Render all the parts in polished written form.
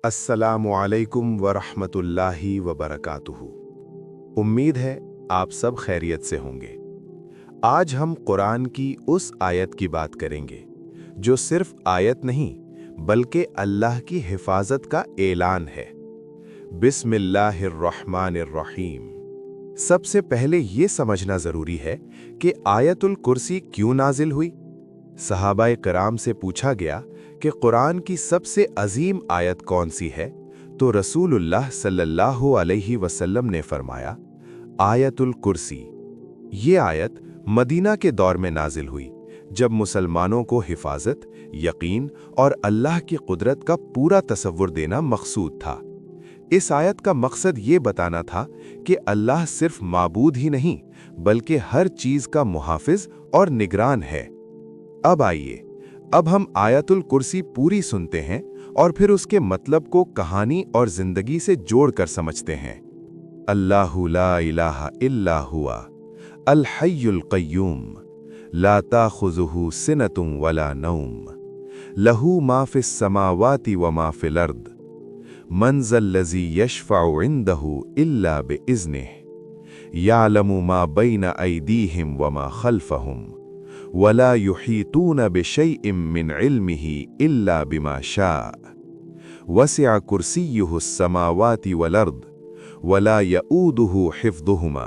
अस्सलामु अलैकुम वरहमतुल्लाहि वबरकातुहू। उम्मीद है आप सब खैरियत से होंगे। आज हम कुरान की उस आयत की बात करेंगे जो सिर्फ आयत नहीं बल्कि अल्लाह की हिफाजत का ऐलान है। बिस्मिल्लाहिर्रहमानिर्रहीम। सबसे पहले ये समझना ज़रूरी है कि आयतुल कुर्सी क्यों नाजिल हुई। सहाबाए कराम से पूछा गया कि कुरान की सबसे अजीम आयत कौन सी है, तो रसूलुल्लाह सल्लल्लाहु अलैहि वसल्लम ने फरमाया, आयतुल कुर्सी। ये आयत मदीना के दौर में नाजिल हुई, जब मुसलमानों को हिफाजत, यकीन और अल्लाह की कुदरत का पूरा तसव्वुर देना मकसूद था। इस आयत का मकसद ये बताना था कि अल्लाह सिर्फ माबूद ही नहीं बल्कि हर चीज़ का मुहाफिज और निगरान है। अब आइए, अब हम आयतुल कुर्सी पूरी सुनते हैं और फिर उसके मतलब को कहानी और जिंदगी से जोड़कर समझते हैं। अल्लाहु ला इलाहा इल्ला हुआ अल हय्युल क़य्यूम ला ताख़ुज़ुहु सिनतुन वला नौम लहू मा फ़िस समावाति व मा फ़िल अर्द मन ज़ल्लज़ी यशफ़अउ इंदहु इल्ला बिइज़्निहि यालमु मा बैन अयदीहिम व मा ख़ल्फ़हुम वला युहीतून बिशैइन मिन इल्मिही इल्ला बिमा शाअ वसिअ कुर्सियुहु समावाति वल अर्द वला यऊदुहु हिफ्ज़ुहुमा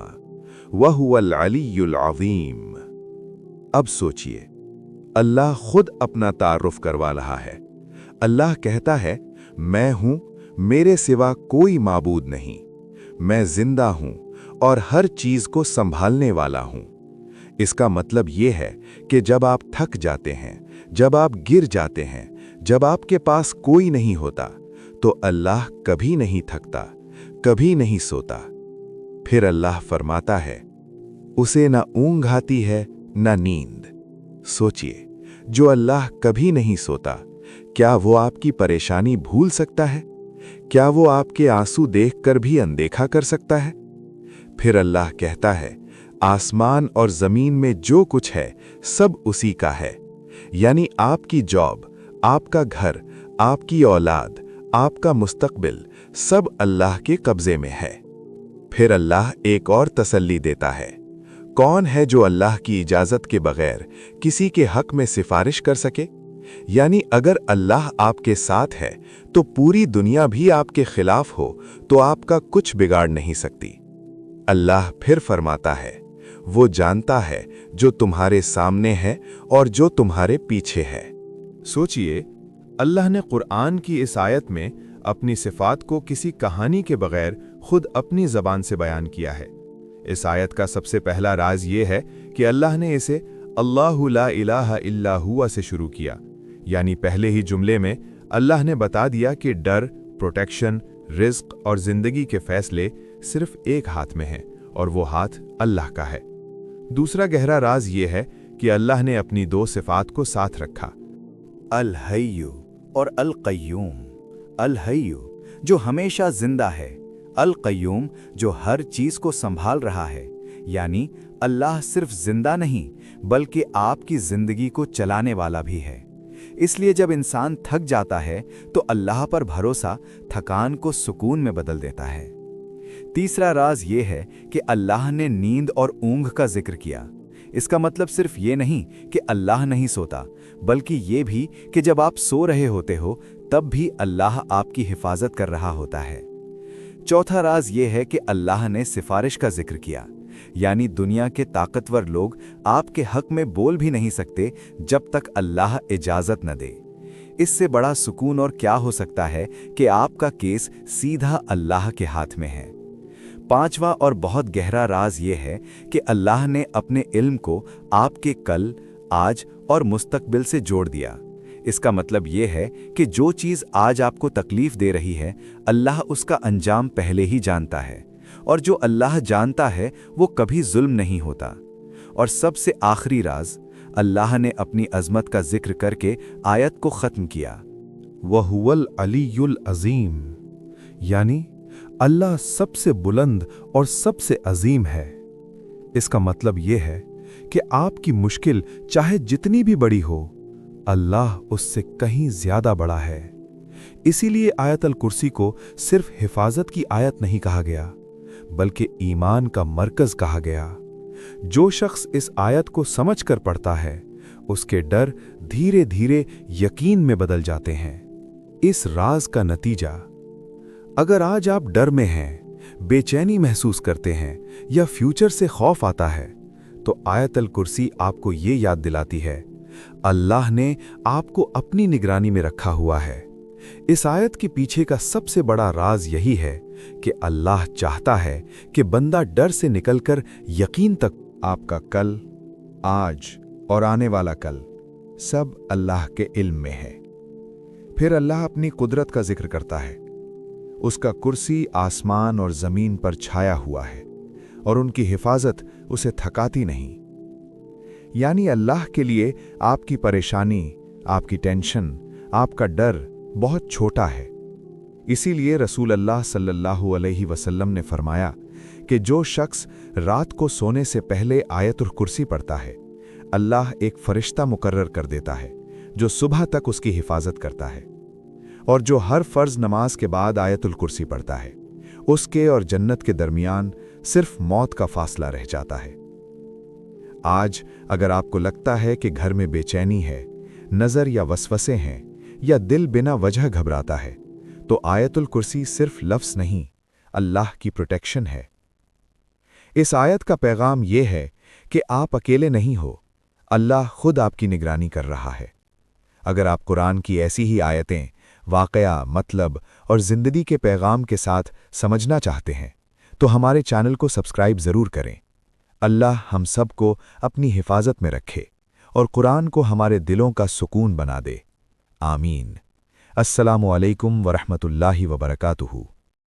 वहुवल अलियुल अज़ीम। अब सोचिए, अल्लाह खुद अपना तारुफ करवा रहा है। अल्लाह कहता है, मैं हूं, मेरे सिवा कोई माबूद नहीं, मैं जिंदा हूं और हर चीज को संभालने वाला हूं। इसका मतलब ये है कि जब आप थक जाते हैं, जब आप गिर जाते हैं, जब आपके पास कोई नहीं होता, तो अल्लाह कभी नहीं थकता, कभी नहीं सोता। फिर अल्लाह फरमाता है, उसे ना ऊंघ आती है ना नींद। सोचिए, जो अल्लाह कभी नहीं सोता, क्या वो आपकी परेशानी भूल सकता है? क्या वो आपके आंसू देखकर भी अनदेखा कर सकता है? फिर अल्लाह कहता है, आसमान और जमीन में जो कुछ है सब उसी का है। यानी आपकी जॉब, आपका घर, आपकी औलाद, आपका मुस्तकबिल सब अल्लाह के कब्जे में है। फिर अल्लाह एक और तसल्ली देता है, कौन है जो अल्लाह की इजाजत के बगैर किसी के हक में सिफारिश कर सके? यानी अगर अल्लाह आपके साथ है तो पूरी दुनिया भी आपके खिलाफ हो तो आपका कुछ बिगाड़ नहीं सकती। अल्लाह फिर फरमाता है, वो जानता है जो तुम्हारे सामने है और जो तुम्हारे पीछे है। सोचिए, अल्लाह ने कुरान की इस आयत में अपनी सिफात को किसी कहानी के बगैर खुद अपनी ज़बान से बयान किया है। इस आयत का सबसे पहला राज ये है कि अल्लाह ने इसे अल्लाहु ला इलाहा इल्ला हुआ से शुरू किया। यानी पहले ही जुमले में अल्लाह ने बता दिया कि डर, प्रोटेक्शन, रिज्क और जिंदगी के फैसले सिर्फ एक हाथ में हैं और वो हाथ अल्लाह का है। दूसरा गहरा राज ये है कि अल्लाह ने अपनी दो सिफात को साथ रखा, अल हय्यु और अल क़य्यूम। अल हय्यु जो हमेशा जिंदा है, अल क़य्यूम जो हर चीज को संभाल रहा है। यानी अल्लाह सिर्फ जिंदा नहीं बल्कि आपकी जिंदगी को चलाने वाला भी है। इसलिए जब इंसान थक जाता है तो अल्लाह पर भरोसा थकान को सुकून में बदल देता है। तीसरा राज ये है कि अल्लाह ने नींद और ऊंघ का जिक्र किया। इसका मतलब सिर्फ ये नहीं कि अल्लाह नहीं सोता, बल्कि ये भी कि जब आप सो रहे होते हो तब भी अल्लाह आपकी हिफाजत कर रहा होता है। चौथा राज ये है कि अल्लाह ने सिफारिश का जिक्र किया। यानी दुनिया के ताकतवर लोग आपके हक में बोल भी नहीं सकते जब तक अल्लाह इजाजत न दे। इससे बड़ा सुकून और क्या हो सकता है कि आपका केस सीधा अल्लाह के हाथ में है। पांचवा और बहुत गहरा राज ये है कि अल्लाह ने अपने इल्म को आपके कल, आज और मुस्तकबिल से जोड़ दिया। इसका मतलब ये है कि जो चीज़ आज आपको तकलीफ दे रही है, अल्लाह उसका अंजाम पहले ही जानता है, और जो अल्लाह जानता है वो कभी जुल्म नहीं होता। और सबसे आखिरी राज, अल्लाह ने अपनी अज़मत का जिक्र करके आयत को ख़त्म किया, वहुवल अलियुल अज़ीम। यानी अल्लाह सबसे बुलंद और सबसे अजीम है। इसका मतलब यह है कि आपकी मुश्किल चाहे जितनी भी बड़ी हो, अल्लाह उससे कहीं ज्यादा बड़ा है। इसीलिए आयतल कुर्सी को सिर्फ हिफाजत की आयत नहीं कहा गया, बल्कि ईमान का मरकज कहा गया। जो शख्स इस आयत को समझकर पढ़ता है, उसके डर धीरे धीरे यकीन में बदल जाते हैं। इस राज का नतीजा, अगर आज आप डर में हैं, बेचैनी महसूस करते हैं या फ्यूचर से खौफ आता है, तो आयतल कुर्सी आपको ये याद दिलाती है, अल्लाह ने आपको अपनी निगरानी में रखा हुआ है। इस आयत के पीछे का सबसे बड़ा राज यही है कि अल्लाह चाहता है कि बंदा डर से निकलकर यकीन तक। आपका कल, आज और आने वाला कल सब अल्लाह के इल्म में है। फिर अल्लाह अपनी कुदरत का जिक्र करता है। उसका कुर्सी आसमान और जमीन पर छाया हुआ है और उनकी हिफाजत उसे थकाती नहीं। यानी अल्लाह के लिए आपकी परेशानी, आपकी टेंशन, आपका डर बहुत छोटा है। इसीलिए रसूल अल्लाह सल्लल्लाहु अलैहि वसल्लम ने फरमाया कि जो शख्स रात को सोने से पहले आयतुल कुर्सी पढ़ता है, अल्लाह एक फरिश्ता मुकर्रर कर देता है जो सुबह तक उसकी हिफाजत करता है। और जो हर फर्ज नमाज के बाद आयतुल कुर्सी पढ़ता है, उसके और जन्नत के दरमियान सिर्फ मौत का फासला रह जाता है। आज अगर आपको लगता है कि घर में बेचैनी है, नज़र या वसवसे हैं, या दिल बिना वजह घबराता है, तो आयतुल कुर्सी सिर्फ लफ्ज़ नहीं, अल्लाह की प्रोटेक्शन है। इस आयत का पैगाम यह है कि आप अकेले नहीं हो, अल्लाह खुद आपकी निगरानी कर रहा है। अगर आप कुरान की ऐसी ही आयतें, वाक़या, मतलब और ज़िंदगी के पैगाम के साथ समझना चाहते हैं, तो हमारे चैनल को सब्सक्राइब ज़रूर करें। अल्लाह हम सब को अपनी हिफाजत में रखे और कुरान को हमारे दिलों का सुकून बना दे। आमीन। अस्सलामु अलैकुम वरहमतुल्लाहि वबरकातुहू।